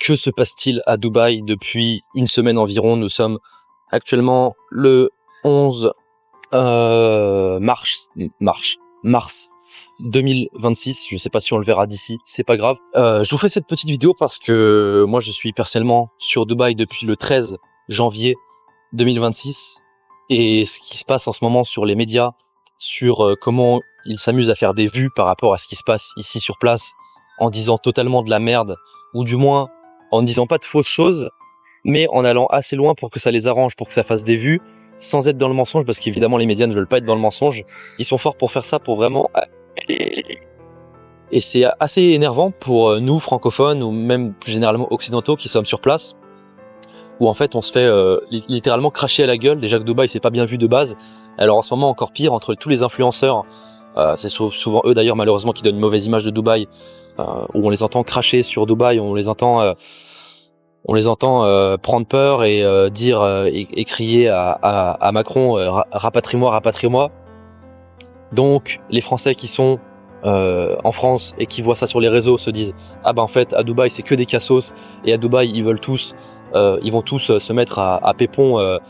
Que se passe-t-il à Dubaï depuis une semaine environ? Nous sommes actuellement le 11 mars 2026. Je sais pas si on le verra d'ici, c'est pas grave. Je vous fais cette petite vidéo parce que moi je suis personnellement sur Dubaï depuis le 13 janvier 2026 et ce qui se passe en ce moment sur les médias, sur comment ils s'amusent à faire des vues par rapport à ce qui se passe ici sur place en disant totalement de la merde, ou du moins en ne disant pas de fausses choses, mais en allant assez loin pour que ça les arrange, pour que ça fasse des vues, sans être dans le mensonge, parce qu'évidemment les médias ne veulent pas être dans le mensonge. Ils sont forts pour faire ça, pour vraiment... Et c'est assez énervant pour nous, francophones, ou même plus généralement occidentaux, qui sommes sur place, où en fait on se fait littéralement cracher à la gueule. Déjà que Dubaï c'est pas bien vu de base, alors en ce moment encore pire, entre tous les influenceurs, c'est souvent eux d'ailleurs malheureusement qui donnent une mauvaise image de Dubaï, où on les entend cracher sur Dubaï, on les entend prendre peur et dire et crier à Macron rapatrie-moi, rapatrie-moi. Donc les Français qui sont en France et qui voient ça sur les réseaux se disent ah ben en fait à Dubaï c'est que des cassos, et à Dubaï ils vont tous se mettre à Pépon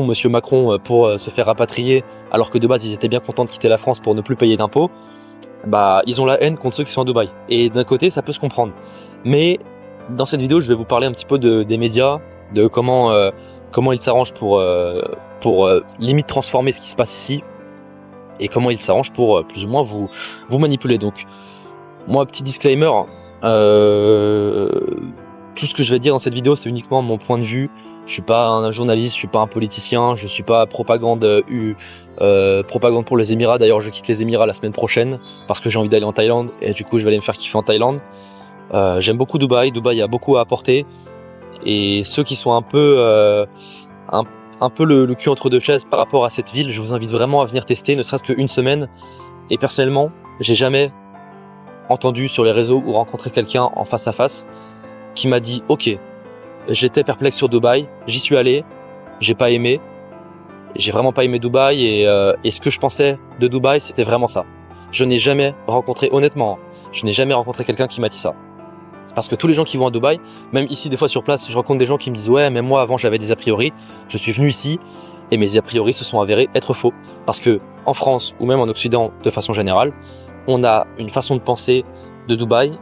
Monsieur Macron pour se faire rapatrier, alors que de base ils étaient bien contents de quitter la France pour ne plus payer d'impôts. Bah ils ont la haine contre ceux qui sont à Dubaï, et d'un côté ça peut se comprendre, mais dans cette vidéo je vais vous parler un petit peu des médias, de comment ils s'arrangent pour limite transformer ce qui se passe ici, et comment ils s'arrangent pour plus ou moins vous manipuler. Donc moi, petit disclaimer, tout ce que je vais dire dans cette vidéo c'est uniquement mon point de vue. Je suis pas un journaliste, je suis pas un politicien, je suis pas propagande pour les Émirats. D'ailleurs je quitte les Émirats la semaine prochaine parce que j'ai envie d'aller en Thaïlande, et du coup je vais aller me faire kiffer en Thaïlande. J'aime beaucoup Dubaï a beaucoup à apporter, et ceux qui sont un peu le cul entre deux chaises par rapport à cette ville, je vous invite vraiment à venir tester, ne serait-ce qu'une semaine. Et personnellement, j'ai jamais entendu sur les réseaux ou rencontré quelqu'un en face à face qui m'a dit ok, j'étais perplexe sur Dubaï, j'y suis allé, j'ai vraiment pas aimé Dubaï, et ce que je pensais de Dubaï c'était vraiment ça. Je n'ai jamais rencontré, honnêtement, je n'ai jamais rencontré quelqu'un qui m'a dit ça. Parce que tous les gens qui vont à Dubaï, même ici des fois sur place, je rencontre des gens qui me disent ouais mais moi avant j'avais des a priori, je suis venu ici et mes a priori se sont avérés être faux. Parce que en France ou même en Occident de façon générale, on a une façon de penser de Dubaï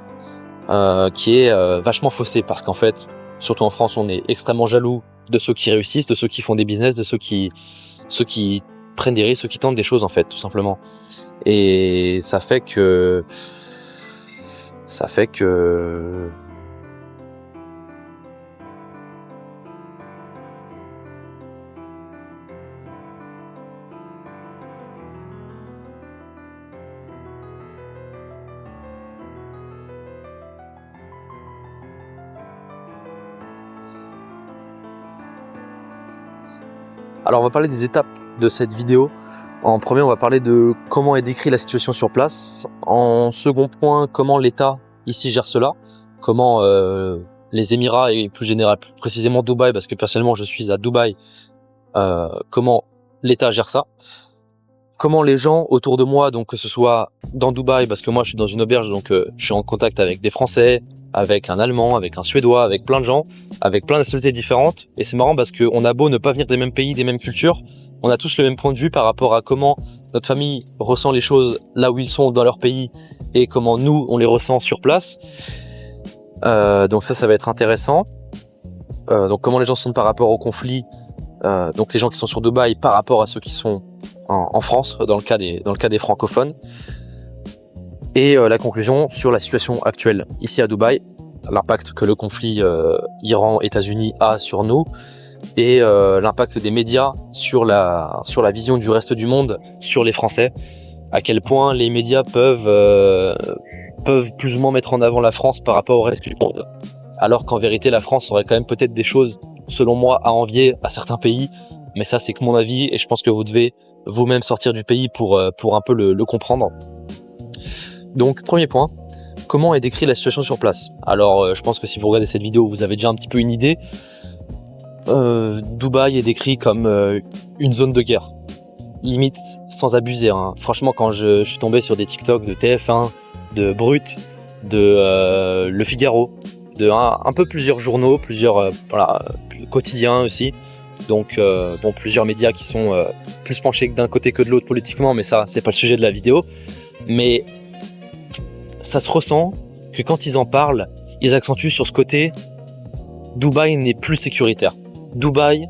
qui est vachement faussée, parce qu'en fait, surtout en France, on est extrêmement jaloux de ceux qui réussissent, de ceux qui font des business, de ceux qui prennent des risques, ceux qui tentent des choses en fait, tout simplement. Et ça fait que alors on va parler des étapes de cette vidéo. En premier, on va parler de comment est décrite la situation sur place. En second point, comment l'État ici gère cela. Comment les Émirats, et plus précisément Dubaï, parce que personnellement je suis à Dubaï, comment l'État gère ça. Comment les gens autour de moi, donc que ce soit dans Dubaï, parce que moi je suis dans une auberge, donc je suis en contact avec des Français, avec un Allemand, avec un Suédois, avec plein de gens, avec plein de nationalités différentes. Et c'est marrant parce qu'on a beau ne pas venir des mêmes pays, des mêmes cultures, on a tous le même point de vue par rapport à comment notre famille ressent les choses là où ils sont dans leur pays, et comment nous on les ressent sur place. Donc ça va être intéressant. Donc comment les gens sont par rapport au conflit, donc les gens qui sont sur Dubaï par rapport à ceux qui sont en France, dans le cas des francophones. Et la conclusion sur la situation actuelle ici à Dubaï, l'impact que le conflit Iran-États-Unis a sur nous, et l'impact des médias sur la vision du reste du monde sur les Français, à quel point les médias peuvent plus ou moins mettre en avant la France par rapport au reste du monde, alors qu'en vérité la France aurait quand même peut-être des choses, selon moi, à envier à certains pays. Mais ça c'est que mon avis, et je pense que vous devez vous-même sortir du pays pour un peu le comprendre. Donc premier point, comment est décrite la situation sur place. Alors je pense que si vous regardez cette vidéo, vous avez déjà un petit peu une idée. Dubaï est décrit comme une zone de guerre, limite sans abuser, hein. Franchement, quand je suis tombé sur des TikTok de TF1, de Brut, de Le Figaro, de un peu plusieurs journaux, plusieurs quotidiens aussi, donc dont plusieurs médias qui sont plus penchés d'un côté que de l'autre politiquement, mais ça c'est pas le sujet de la vidéo. Mais ça se ressent que quand ils en parlent, ils accentuent sur ce côté Dubaï n'est plus sécuritaire. Dubaï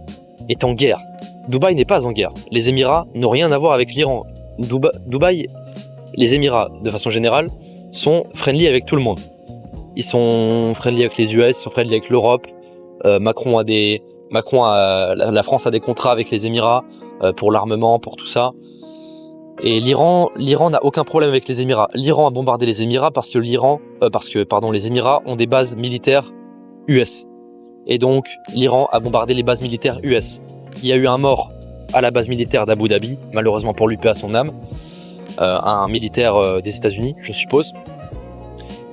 est en guerre. Dubaï n'est pas en guerre. Les Émirats n'ont rien à voir avec l'Iran. Dubaï, les Émirats, de façon générale, sont friendly avec tout le monde. Ils sont friendly avec les US, ils sont friendly avec l'Europe. La France a des contrats avec les Émirats pour l'armement, pour tout ça. Et l'Iran n'a aucun problème avec les Émirats. L'Iran a bombardé les Émirats parce que les Émirats ont des bases militaires US. Et donc, l'Iran a bombardé les bases militaires US. Il y a eu un mort à la base militaire d'Abu Dhabi, malheureusement pour lui, paix à son âme. Un militaire des États-Unis, je suppose.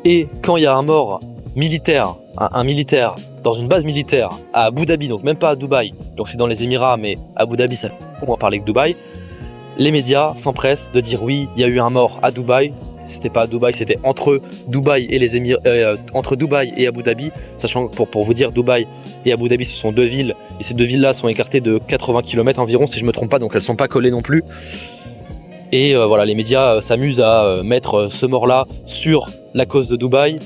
Et quand il y a un mort militaire, un militaire dans une base militaire à Abu Dhabi, donc même pas à Dubaï, donc c'est dans les Émirats, mais Abu Dhabi, ça peut moins parler que Dubaï, les médias s'empressent de dire oui, il y a eu un mort à Dubaï. C'était pas à Dubaï, c'était entre Dubaï et Abu Dhabi, sachant que pour vous dire, Dubaï et Abu Dhabi ce sont deux villes, et ces deux villes-là sont écartées de 80 km environ, si je me trompe pas, donc elles sont pas collées non plus. Et voilà, les médias s'amusent à mettre ce mort-là sur la cause de Dubaï,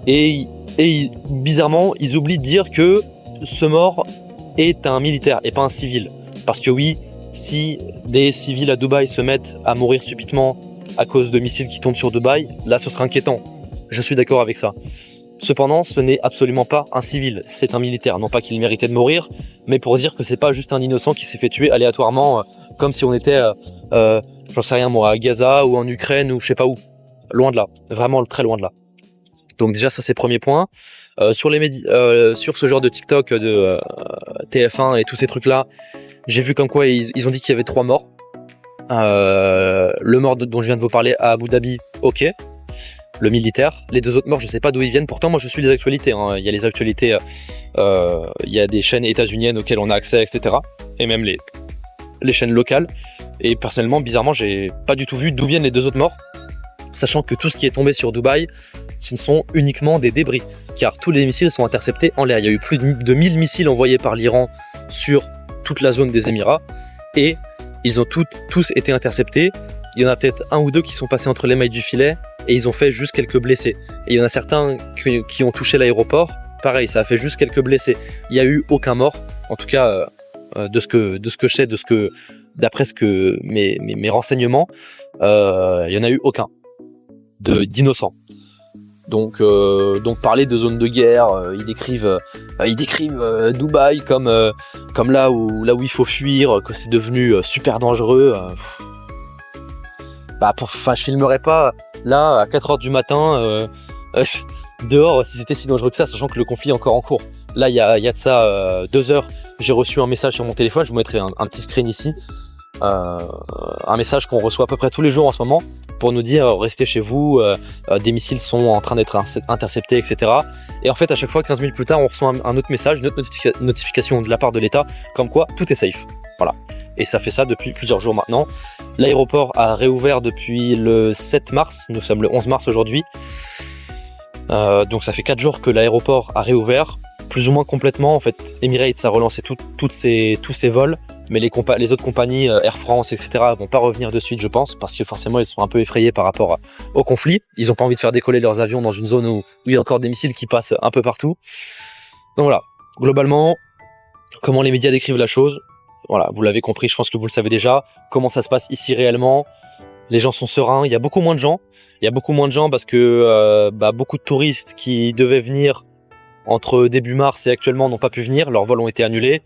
et bizarrement, ils oublient de dire que ce mort est un militaire et pas un civil. Parce que oui, si des civils à Dubaï se mettent à mourir subitement à cause de missiles qui tombent sur Dubaï, là ce serait inquiétant. Je suis d'accord avec ça. Cependant, ce n'est absolument pas un civil, c'est un militaire. Non pas qu'il méritait de mourir, mais pour dire que c'est pas juste un innocent qui s'est fait tuer aléatoirement, comme si on était, j'en sais rien moi, à Gaza ou en Ukraine ou je sais pas où. Loin de là, vraiment très loin de là. Donc déjà ça c'est premier point. Sur les médias, sur ce genre de TikTok, de TF1 et tous ces trucs là, j'ai vu comme quoi ils ont dit qu'il y avait 3 morts. Le mort dont je viens de vous parler à Abu Dhabi, ok. Le militaire. Les 2 autres morts, je sais pas d'où ils viennent. Pourtant, moi, je suis les actualités. Hein. Il y a les actualités, il y a des chaînes états-uniennes auxquelles on a accès, etc. Et même les chaînes locales. Et personnellement, bizarrement, j'ai pas du tout vu d'où viennent les 2 autres morts. Sachant que tout ce qui est tombé sur Dubaï, ce ne sont uniquement des débris. Car tous les missiles sont interceptés en l'air. Il y a eu plus de 1000 missiles envoyés par l'Iran sur toute la zone des Émirats. Et ils ont tous été interceptés. Il y en a peut-être 1 ou 2 qui sont passés entre les mailles du filet et ils ont fait juste quelques blessés. Et il y en a certains qui ont touché l'aéroport. Pareil, ça a fait juste quelques blessés. Il n'y a eu aucun mort. En tout cas, de ce que je sais, d'après mes renseignements, il n'y en a eu aucun d'innocents. Donc parler de zone de guerre, ils décrivent Dubaï comme là où il faut fuir, que c'est devenu super dangereux. Je filmerais pas là à 4h du matin dehors si c'était si dangereux que ça, sachant que le conflit est encore en cours. Là il y a de ça 2 heures, j'ai reçu un message sur mon téléphone, je vous mettrai un petit screen ici. Un message qu'on reçoit à peu près tous les jours en ce moment pour nous dire restez chez vous, des missiles sont en train d'être interceptés, etc. Et en fait à chaque fois 15 minutes plus tard on reçoit un autre message, une autre notification de la part de l'État comme quoi tout est safe. Voilà. Et ça fait ça depuis plusieurs jours maintenant. L'aéroport a réouvert depuis le 7 mars, nous sommes le 11 mars aujourd'hui. Donc ça fait 4 jours que l'aéroport a réouvert, plus ou moins complètement. En fait, Emirates a relancé tous ses vols, mais les autres compagnies, Air France, etc., vont pas revenir de suite, je pense, parce que forcément, ils sont un peu effrayés par rapport au conflit. Ils n'ont pas envie de faire décoller leurs avions dans une zone où il y a encore des missiles qui passent un peu partout. Donc voilà, globalement, comment les médias décrivent la chose, voilà, vous l'avez compris, je pense que vous le savez déjà. Comment ça se passe ici réellement? Les gens sont sereins, il y a beaucoup moins de gens. Il y a beaucoup moins de gens parce que beaucoup de touristes qui devaient venir entre début mars et actuellement n'ont pas pu venir, leurs vols ont été annulés.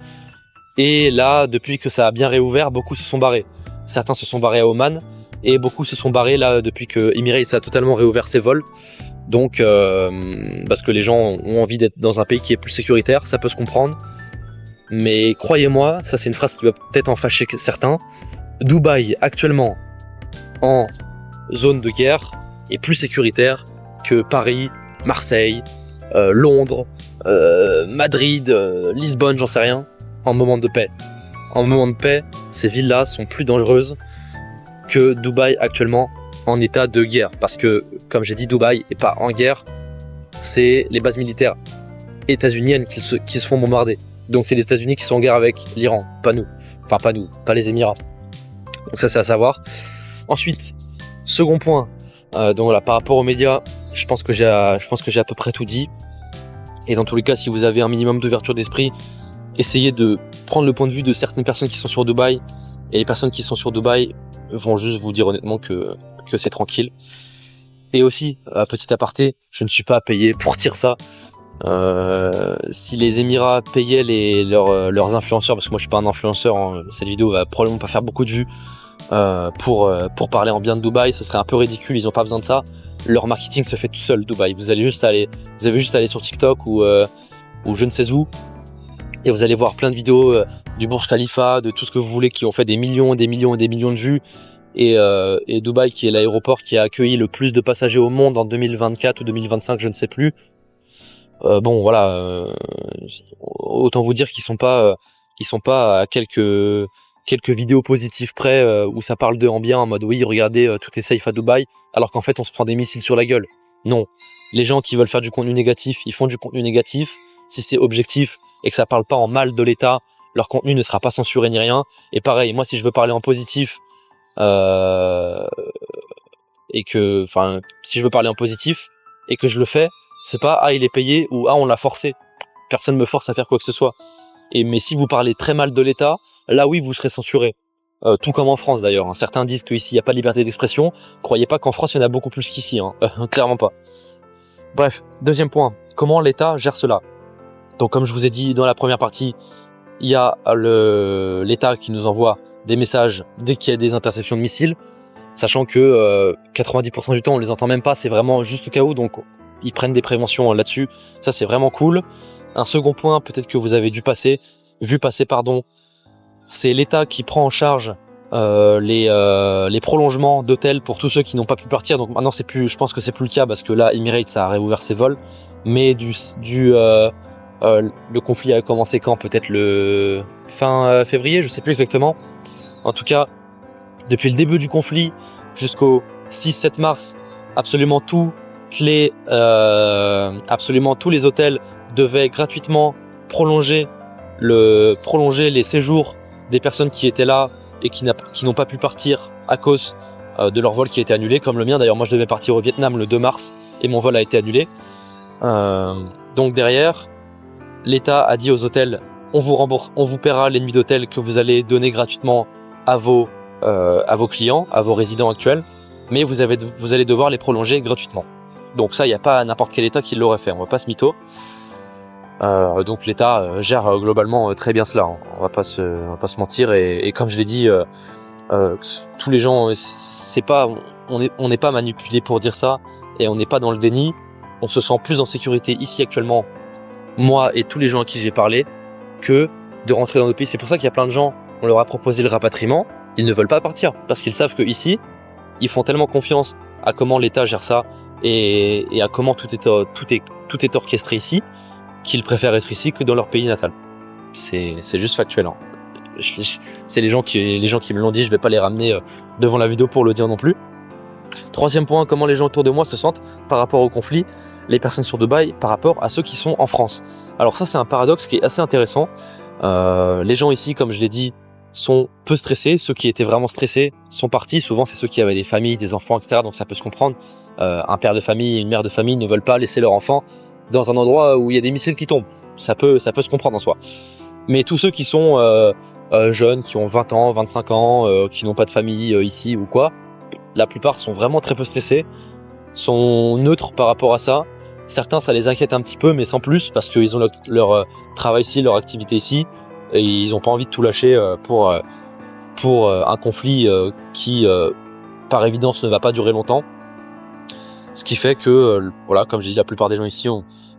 Et là, depuis que ça a bien réouvert, beaucoup se sont barrés. Certains se sont barrés à Oman et beaucoup se sont barrés là depuis que Emirates a totalement réouvert ses vols. Donc, parce que les gens ont envie d'être dans un pays qui est plus sécuritaire, ça peut se comprendre. Mais croyez-moi, ça c'est une phrase qui va peut-être en fâcher certains, Dubaï actuellement en zone de guerre est plus sécuritaire que Paris, Marseille, Londres, Madrid, Lisbonne, j'en sais rien, en moment de paix. En moment de paix, ces villes-là sont plus dangereuses que Dubaï actuellement en état de guerre. Parce que, comme j'ai dit, Dubaï n'est pas en guerre, c'est les bases militaires états-uniennes qui se font bombarder. Donc c'est les États-Unis qui sont en guerre avec l'Iran, pas nous. Enfin pas nous, pas les Émirats. Donc ça c'est à savoir. Ensuite, second point, donc là par rapport aux médias, je pense que j'ai à peu près tout dit. Et dans tous les cas, si vous avez un minimum d'ouverture d'esprit, essayez de prendre le point de vue de certaines personnes qui sont sur Dubaï. Et les personnes qui sont sur Dubaï vont juste vous dire honnêtement que c'est tranquille. Et aussi, petit aparté, je ne suis pas payé pour dire ça. Si les Émirats payaient leurs influenceurs, parce que moi je suis pas un influenceur, hein, cette vidéo va probablement pas faire beaucoup de vues, pour parler en bien de Dubaï, ce serait un peu ridicule, ils ont pas besoin de ça. Leur marketing se fait tout seul, Dubaï. Vous avez juste aller sur TikTok ou je ne sais où, et vous allez voir plein de vidéos du Burj Khalifa, de tout ce que vous voulez, qui ont fait des millions et des millions et des millions de vues. Et Dubaï, qui est l'aéroport qui a accueilli le plus de passagers au monde en 2024 ou 2025, je ne sais plus. Bon, voilà, autant vous dire qu'ils sont pas à quelques vidéos positives près où ça parle d'eux en bien, en mode oui, regardez, tout est safe à Dubaï, alors qu'en fait on se prend des missiles sur la gueule. Non, les gens qui veulent faire du contenu négatif, ils font du contenu négatif. Si c'est objectif et que ça parle pas en mal de l'État, leur contenu ne sera pas censuré ni rien. Et pareil, moi si je veux parler en positif, si je veux parler en positif et que je le fais, c'est pas il est payé ou on l'a forcé. Personne me force à faire quoi que ce soit. Mais si vous parlez très mal de l'État, là oui, vous serez censuré. Tout comme en France d'ailleurs, hein. Certains disent qu'ici il n'y a pas de liberté d'expression. Croyez pas qu'en France il y en a beaucoup plus qu'ici, hein. Clairement pas. Bref, deuxième point, comment l'État gère cela? Donc comme je vous ai dit dans la première partie, il y a l'État qui nous envoie des messages dès qu'il y a des interceptions de missiles, sachant que 90% du temps on les entend même pas, c'est vraiment juste au cas où, donc ils prennent des préventions là-dessus. Ça c'est vraiment cool. Un second point, peut-être que vous avez vu passer, c'est l'État qui prend en charge les prolongements d'hôtels pour tous ceux qui n'ont pas pu partir. Donc maintenant je pense que c'est plus le cas parce que là Emirates a réouvert ses vols, mais le conflit a commencé quand? Peut-être le fin février, je sais plus exactement. En tout cas, depuis le début du conflit jusqu'au 6-7 mars, absolument tous les hôtels devaient gratuitement prolonger les séjours des personnes qui étaient là et qui n'ont pas pu partir à cause de leur vol qui a été annulé, comme le mien. D'ailleurs, moi je devais partir au Vietnam le 2 mars et mon vol a été annulé. Donc derrière, l'État a dit aux hôtels, on vous paiera les nuits d'hôtel que vous allez donner gratuitement à vos clients, à vos résidents actuels, mais vous allez devoir les prolonger gratuitement. Donc ça, il n'y a pas n'importe quel État qui l'aurait fait, on va pas se mytho. Donc l'État gère globalement très bien cela, hein. On va pas se mentir, et comme je l'ai dit, tous les gens, on n'est pas manipulé pour dire ça, et on n'est pas dans le déni. On se sent plus en sécurité ici actuellement, moi et tous les gens à qui j'ai parlé, que de rentrer dans nos pays. C'est pour ça qu'il y a plein de gens, on leur a proposé le rapatriement, ils ne veulent pas partir parce qu'ils savent que ici, ils font tellement confiance à comment l'État gère ça et à comment tout est orchestré ici, qu'ils préfèrent être ici que dans leur pays natal. C'est juste factuel, hein. C'est les gens qui me l'ont dit, je vais pas les ramener devant la vidéo pour le dire non plus. Troisième point, comment les gens autour de moi se sentent par rapport au conflit, les personnes sur Dubaï par rapport à ceux qui sont en France. Alors ça, c'est un paradoxe qui est assez intéressant. Les gens ici, comme je l'ai dit, sont peu stressés. Ceux qui étaient vraiment stressés sont partis. Souvent, c'est ceux qui avaient des familles, des enfants, etc. Donc ça peut se comprendre. Un père de famille et une mère de famille ne veulent pas laisser leur enfant dans un endroit où il y a des missiles qui tombent. Ça peut se comprendre en soi. Mais tous ceux qui sont jeunes, qui ont 20 ans, 25 ans, qui n'ont pas de famille ici ou quoi, la plupart sont vraiment très peu stressés, sont neutres par rapport à ça. Certains, ça les inquiète un petit peu, mais sans plus, parce qu'ils ont leur travail ici, leur activité ici, et ils n'ont pas envie de tout lâcher pour un conflit qui, par évidence, ne va pas durer longtemps. Ce qui fait que, voilà, comme j'ai dit, la plupart des gens ici,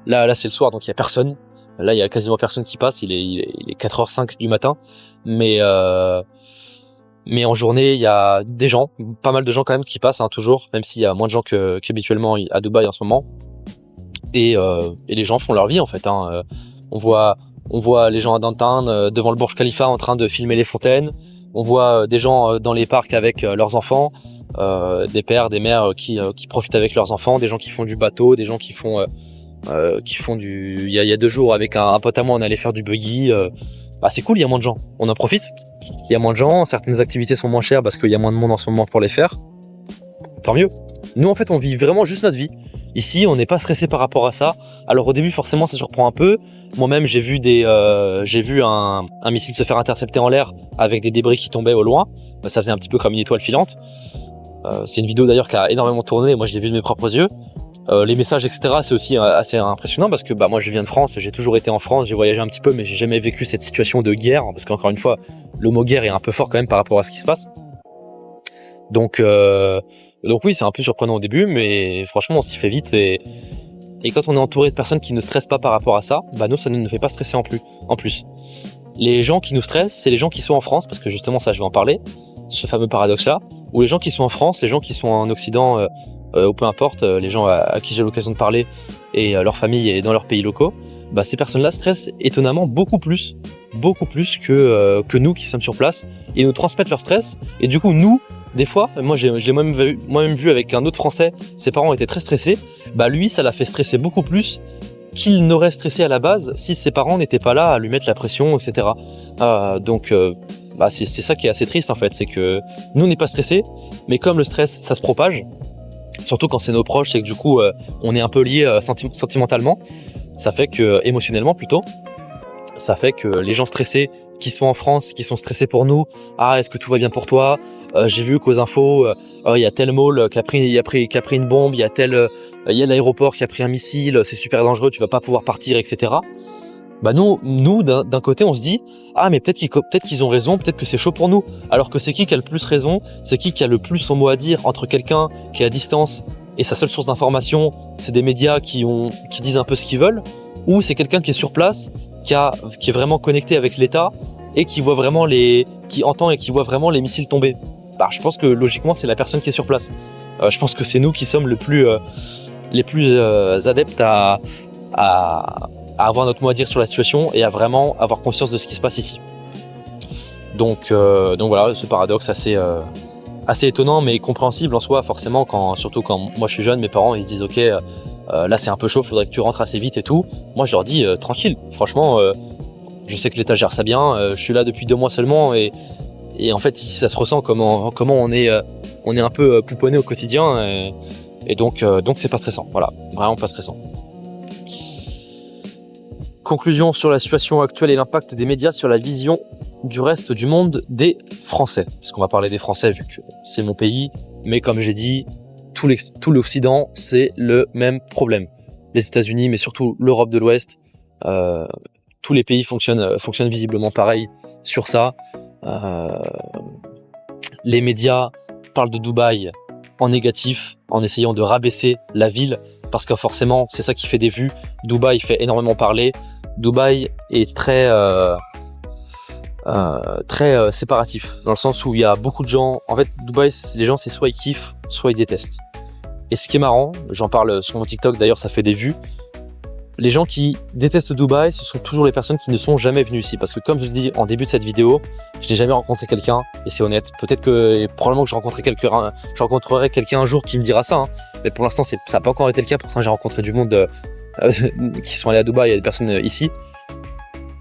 là c'est le soir, donc il y a personne. Là, il y a quasiment personne qui passe. Il est 4h05 du matin, mais en journée, il y a des gens, pas mal de gens quand même qui passent, hein, toujours, même s'il y a moins de gens qu'habituellement à Dubaï en ce moment. Et les gens font leur vie en fait, hein. On voit les gens à Downtown devant le Burj Khalifa en train de filmer les fontaines. On voit des gens dans les parcs avec leurs enfants, des pères, des mères qui profitent avec leurs enfants, des gens qui font du bateau, des gens qui font qui font il y a 2 jours avec un pote à moi, on allait faire du buggy. C'est cool, il y a moins de gens, on en profite. Il y a moins de gens, certaines activités sont moins chères parce qu'il y a moins de monde en ce moment pour les faire. Tant mieux. Nous, en fait, on vit vraiment juste notre vie. Ici, on n'est pas stressé par rapport à ça. Alors au début, forcément, ça surprend un peu. Moi-même, j'ai vu un missile se faire intercepter en l'air avec des débris qui tombaient au loin. Ça faisait un petit peu comme une étoile filante. C'est une vidéo d'ailleurs qui a énormément tourné. Moi, je l'ai vu de mes propres yeux. Les messages, etc. C'est aussi assez impressionnant parce que moi, je viens de France. J'ai toujours été en France. J'ai voyagé un petit peu, mais j'ai jamais vécu cette situation de guerre parce qu'encore une fois, le mot guerre est un peu fort quand même par rapport à ce qui se passe. Donc oui, c'est un peu surprenant au début, mais franchement, on s'y fait vite et quand on est entouré de personnes qui ne stressent pas par rapport à ça, nous, ça ne nous fait pas stresser en plus. Les gens qui nous stressent, c'est les gens qui sont en France, parce que justement, ça, je vais en parler, ce fameux paradoxe-là, ou les gens qui sont en France, les gens qui sont en Occident, ou peu importe, les gens à qui j'ai l'occasion de parler et leur famille et dans leurs pays locaux, ces personnes-là stressent étonnamment beaucoup plus que nous qui sommes sur place et nous transmettent leur stress. Et du coup, nous, des fois, moi je l'ai moi-même vu avec un autre Français, ses parents étaient très stressés, lui ça l'a fait stresser beaucoup plus qu'il n'aurait stressé à la base si ses parents n'étaient pas là à lui mettre la pression, etc. C'est ça qui est assez triste en fait, c'est que nous on n'est pas stressés, mais comme le stress ça se propage, surtout quand c'est nos proches, c'est que du coup on est un peu liés sentimentalement, ça fait que, émotionnellement plutôt, ça fait que les gens stressés qui sont en France, qui sont stressés pour nous, est-ce que tout va bien pour toi, j'ai vu qu'aux infos, il y a tel mall qui a pris une bombe, il y a l'aéroport qui a pris un missile, c'est super dangereux, tu vas pas pouvoir partir, etc. Nous d'un côté on se dit mais peut-être qu'ils ont raison, peut-être que c'est chaud pour nous, alors que c'est qui a le plus raison, c'est qui a le plus son mot à dire entre quelqu'un qui est à distance et sa seule source d'information c'est des médias qui disent un peu ce qu'ils veulent, ou c'est quelqu'un qui est sur place, qui est vraiment connecté avec l'État et qui entend et qui voit vraiment les missiles tomber. Je pense que logiquement c'est la personne qui est sur place. Je pense que c'est nous qui sommes les plus adeptes à avoir notre mot à dire sur la situation et à vraiment avoir conscience de ce qui se passe ici. Donc voilà, ce paradoxe assez étonnant mais compréhensible en soi, forcément, surtout quand moi je suis jeune, mes parents ils se disent ok, là c'est un peu chaud, faudrait que tu rentres assez vite et tout. Moi je leur dis tranquille, franchement je sais que l'État gère ça bien, je suis là depuis 2 mois seulement et en fait ici ça se ressent comment on est un peu pouponné au quotidien et donc c'est pas stressant, voilà, vraiment pas stressant. Conclusion sur la situation actuelle et l'impact des médias sur la vision du reste du monde des Français, parce qu'on va parler des Français vu que c'est mon pays, mais comme j'ai dit, tout l'Occident c'est le même problème. Les États-Unis, mais surtout l'Europe de l'Ouest, tous les pays fonctionnent visiblement pareil sur ça. Les médias parlent de Dubaï en négatif, en essayant de rabaisser la ville, parce que forcément c'est ça qui fait des vues. Dubaï fait énormément parler. Dubaï est très séparatif, dans le sens où il y a beaucoup de gens. En fait, Dubaï, les gens, c'est soit ils kiffent, soit ils détestent. Et ce qui est marrant, j'en parle sur mon TikTok, d'ailleurs, ça fait des vues. Les gens qui détestent Dubaï, ce sont toujours les personnes qui ne sont jamais venues ici. Parce que comme je le dis en début de cette vidéo, je n'ai jamais rencontré quelqu'un, et c'est honnête. Probablement que je rencontrerai quelqu'un un jour qui me dira ça. Mais pour l'instant, ça n'a pas encore été le cas. Pourtant, j'ai rencontré du monde qui sont allés à Dubaï, il y a des personnes ici.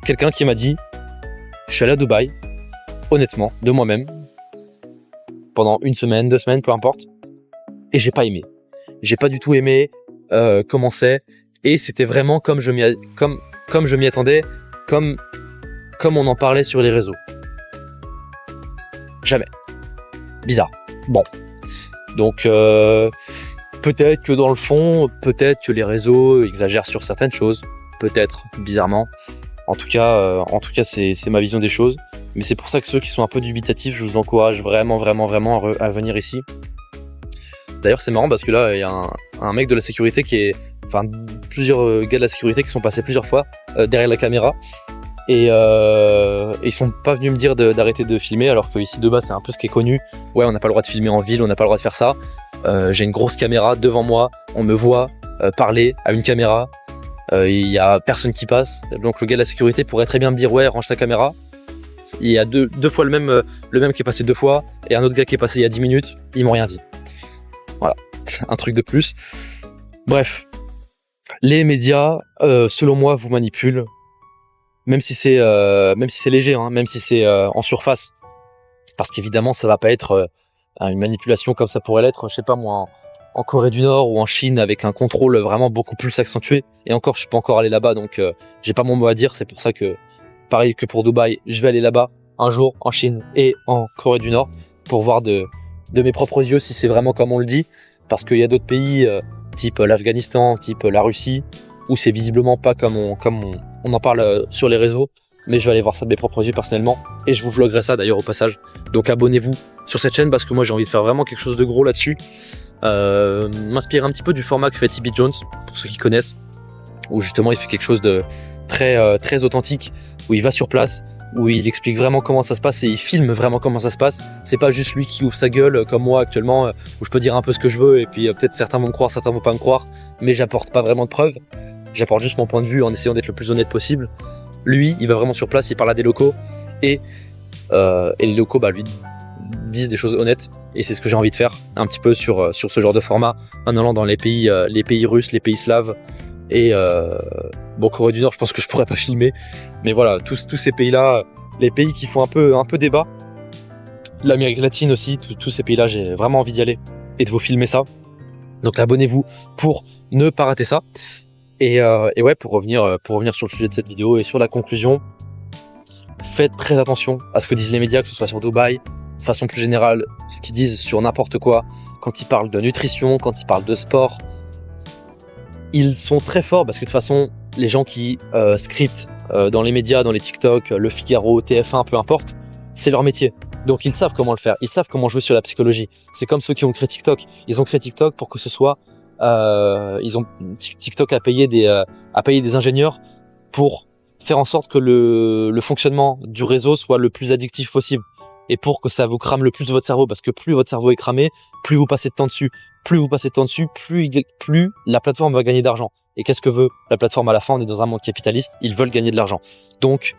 Quelqu'un qui m'a dit, je suis allé à Dubaï, honnêtement, de moi-même, pendant 1 semaine, 2 semaines, peu importe, et j'ai pas aimé. J'ai pas du tout aimé comment c'est, et c'était vraiment comme je m'y attendais, comme on en parlait sur les réseaux. Jamais. Bizarre. Bon. Donc peut-être que dans le fond, peut-être que les réseaux exagèrent sur certaines choses, peut-être, bizarrement. En tout cas, c'est ma vision des choses. Mais c'est pour ça que ceux qui sont un peu dubitatifs, je vous encourage vraiment à venir ici. D'ailleurs, c'est marrant parce que là, il y a un mec de la sécurité plusieurs gars de la sécurité qui sont passés plusieurs fois derrière la caméra. Et ils sont pas venus me dire d'arrêter de filmer, alors que ici de base, c'est un peu ce qui est connu. Ouais, on n'a pas le droit de filmer en ville, on n'a pas le droit de faire ça. J'ai une grosse caméra devant moi, on me voit parler à une caméra. Il y a personne qui passe, donc le gars de la sécurité pourrait très bien me dire ouais, range ta caméra. Il y a deux fois le même qui est passé 2 fois et un autre gars qui est passé il y a 10 minutes, ils m'ont rien dit. Voilà, un truc de plus. Bref, Les médias, selon moi, vous manipulent, même si c'est léger, hein, même si c'est en surface, parce qu'évidemment, ça va pas être une manipulation comme ça pourrait l'être, je sais pas moi, en Corée du Nord ou en Chine, avec un contrôle vraiment beaucoup plus accentué. Et encore, je suis pas encore allé là-bas, donc j'ai pas mon mot à dire. C'est pour ça que, pareil que pour Dubaï, je vais aller là-bas un jour, en Chine et en Corée du Nord, pour voir de mes propres yeux si c'est vraiment comme on le dit, parce qu'il y a d'autres pays type l'Afghanistan, type la Russie, où c'est visiblement pas comme on en parle sur les réseaux. Mais je vais aller voir ça de mes propres yeux personnellement, et je vous vloguerai ça d'ailleurs au passage. Donc abonnez-vous sur cette chaîne, parce que moi j'ai envie de faire vraiment quelque chose de gros là-dessus. M'inspirer un petit peu du format que fait TB Jones, pour ceux qui connaissent, où justement il fait quelque chose de très authentique, où il va sur place, où il explique vraiment comment ça se passe et il filme vraiment comment ça se passe. C'est pas juste lui qui ouvre sa gueule comme moi actuellement, où je peux dire un peu ce que je veux et puis peut-être certains vont me croire, certains vont pas me croire, mais j'apporte pas vraiment de preuves. J'apporte juste mon point de vue en essayant d'être le plus honnête possible. Lui, il va vraiment sur place, il parle à des locaux et les locaux lui disent des choses honnêtes, et c'est ce que j'ai envie de faire un petit peu sur ce genre de format, en allant dans les pays russes, les pays slaves, et bon, Corée du Nord, je pense que je pourrais pas filmer, mais voilà, tous ces pays-là, les pays qui font un peu débat, l'Amérique latine aussi, tous ces pays-là, j'ai vraiment envie d'y aller et de vous filmer ça. Donc abonnez-vous pour ne pas rater ça. Et ouais, pour revenir sur le sujet de cette vidéo et sur la conclusion, faites très attention à ce que disent les médias, que ce soit sur Dubaï, de façon plus générale, ce qu'ils disent sur n'importe quoi, quand ils parlent de nutrition, quand ils parlent de sport. Ils sont très forts, parce que de toute façon, les gens qui scriptent dans les médias, dans les TikTok, Le Figaro, TF1, peu importe, c'est leur métier. Donc ils savent comment le faire, ils savent comment jouer sur la psychologie. C'est comme ceux qui ont créé TikTok. Ils ont créé TikTok pour que ce soit... TikTok a payé des ingénieurs pour faire en sorte que le fonctionnement du réseau soit le plus addictif possible, et pour que ça vous crame le plus votre cerveau, parce que plus votre cerveau est cramé, plus vous passez de temps dessus. Plus vous passez de temps dessus, plus la plateforme va gagner d'argent. Et qu'est-ce que veut la plateforme à la fin? On est dans un monde capitaliste, ils veulent gagner de l'argent. Donc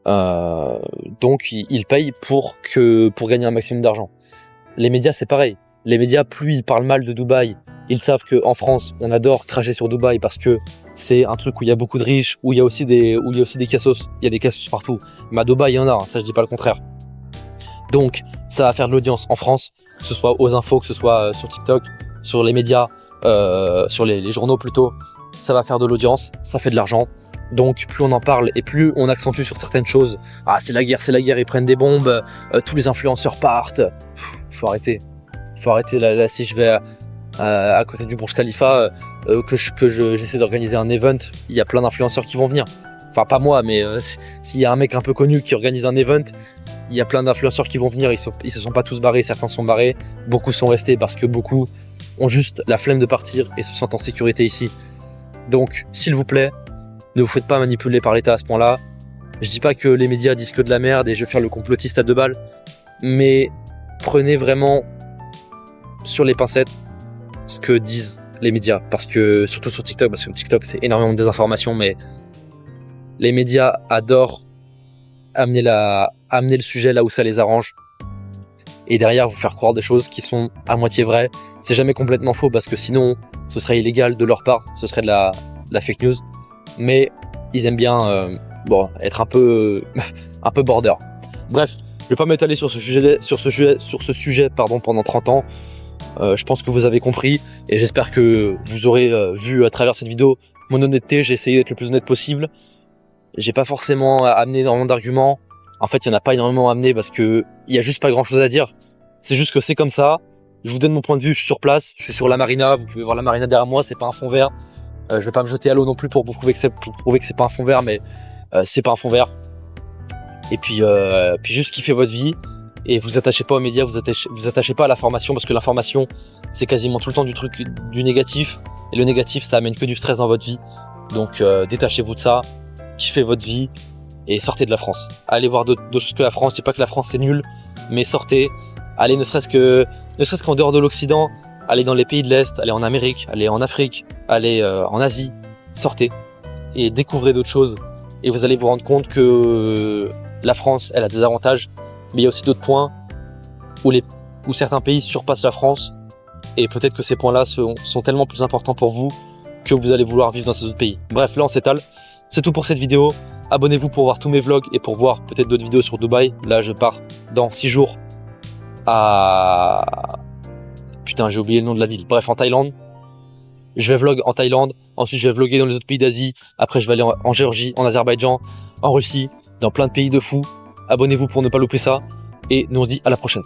ils payent pour gagner un maximum d'argent. Les médias, c'est pareil. Les médias, plus ils parlent mal de Dubaï, ils savent qu'en France, on adore cracher sur Dubaï parce que c'est un truc où il y a beaucoup de riches, où il y a aussi des cassos. Il y a des cassos partout. Mais à Dubaï, il y en a, hein, ça je dis pas le contraire. Donc ça va faire de l'audience en France, que ce soit aux infos, que ce soit sur TikTok, sur les médias, sur les journaux plutôt. Ça va faire de l'audience, ça fait de l'argent. Donc plus on en parle et plus on accentue sur certaines choses. Ah, c'est la guerre, ils prennent des bombes, tous les influenceurs partent. Faut arrêter là, si je vais à côté du Burj Khalifa, j'essaie d'organiser un event, il y a plein d'influenceurs qui vont venir. Enfin pas moi, mais s'il y a un mec un peu connu qui organise un event, il y a plein d'influenceurs qui vont venir. Ils se sont pas tous barrés, certains sont barrés, beaucoup sont restés parce que beaucoup ont juste la flemme de partir et se sentent en sécurité ici. Donc s'il vous plaît, ne vous faites pas manipuler par l'État à ce point-là. Je dis pas que les médias disent que de la merde et je vais faire le complotiste à 2 balles, mais prenez vraiment sur les pincettes ce que disent les médias, parce que surtout sur TikTok, parce que TikTok c'est énormément de désinformation, mais les médias adorent amener le sujet là où ça les arrange, et derrière vous faire croire des choses qui sont à moitié vraies. C'est jamais complètement faux, parce que sinon ce serait illégal de leur part, ce serait de la fake news, mais ils aiment bien être un peu border. Bref, je vais pas m'étaler sur ce sujet pendant 30 ans. Je pense que vous avez compris, et j'espère que vous aurez vu à travers cette vidéo mon honnêteté. J'ai essayé d'être le plus honnête possible. J'ai pas forcément amené énormément d'arguments. En fait, il n'y en a pas énormément à amener parce que il y a juste pas grand chose à dire. C'est juste que c'est comme ça. Je vous donne mon point de vue, je suis sur place, je suis sur la marina. Vous pouvez voir la marina derrière moi, c'est pas un fond vert. Je vais pas me jeter à l'eau non plus pour prouver que c'est pas un fond vert, mais c'est pas un fond vert. Et puis juste kiffez votre vie. Et vous attachez pas aux médias, vous attachez pas à l'information, parce que l'information, c'est quasiment tout le temps du négatif. Et le négatif, ça amène que du stress dans votre vie. Donc détachez-vous de ça, kiffez votre vie et sortez de la France. Allez voir d'autres choses que la France. Je dis pas que la France c'est nul, mais sortez. Allez ne serait-ce qu'en dehors de l'Occident. Allez dans les pays de l'Est, allez en Amérique, allez en Afrique, allez en Asie. Sortez et découvrez d'autres choses. Et vous allez vous rendre compte que la France, elle a des avantages. Mais il y a aussi d'autres points où certains pays surpassent la France, et peut-être que ces points-là sont tellement plus importants pour vous que vous allez vouloir vivre dans ces autres pays. Bref, là on s'étale. C'est tout pour cette vidéo. Abonnez-vous pour voir tous mes vlogs et pour voir peut-être d'autres vidéos sur Dubaï. Là, je pars dans 6 jours à... Putain, j'ai oublié le nom de la ville. Bref, en Thaïlande. Je vais vlog en Thaïlande. Ensuite, je vais vlogger dans les autres pays d'Asie. Après, je vais aller en Géorgie, en Azerbaïdjan, en Russie, dans plein de pays de fous. Abonnez-vous pour ne pas louper ça. Et nous on se dit à la prochaine.